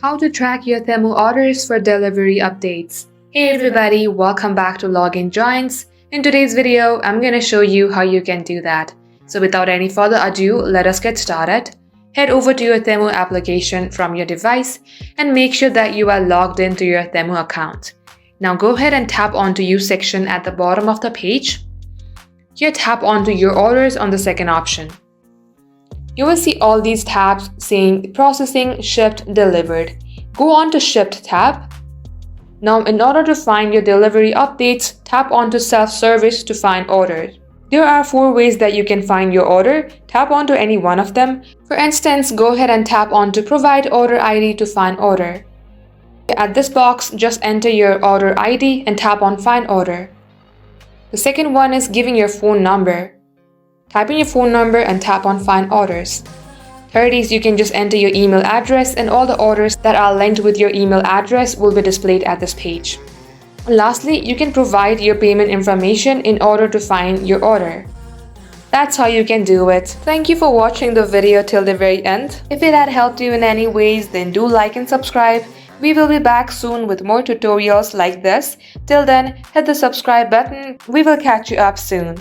How to track your Temu orders for delivery updates. Hey everybody, welcome back to Login Joins. In today's video, I'm going to show you how you can do that. So without any further ado, let us get started. Head over to your Temu application from your device and make sure that you are logged into your Temu account. Now go ahead and tap onto You section at the bottom of the page. Here tap onto Your Orders on the second option. You will see all these tabs saying Processing, Shipped, Delivered. Go on to Shipped tab. Now in order to find your delivery updates, tap onto Self-Service to find orders. There are 4 ways that you can find your order. Tap onto any one of them. For instance, go ahead and tap onto Provide Order ID to find order. At this box, just enter your order ID and tap on Find Order. The second one is giving your phone number. Type in your phone number and tap on Find Orders. Third is you can just enter your email address and all the orders that are linked with your email address will be displayed at this page. Lastly, you can provide your payment information in order to find your order. That's how you can do it. Thank you for watching the video till the very end. If it had helped you in any ways, then do like and subscribe. We will be back soon with more tutorials like this. Till then, hit the subscribe button. We will catch you up soon.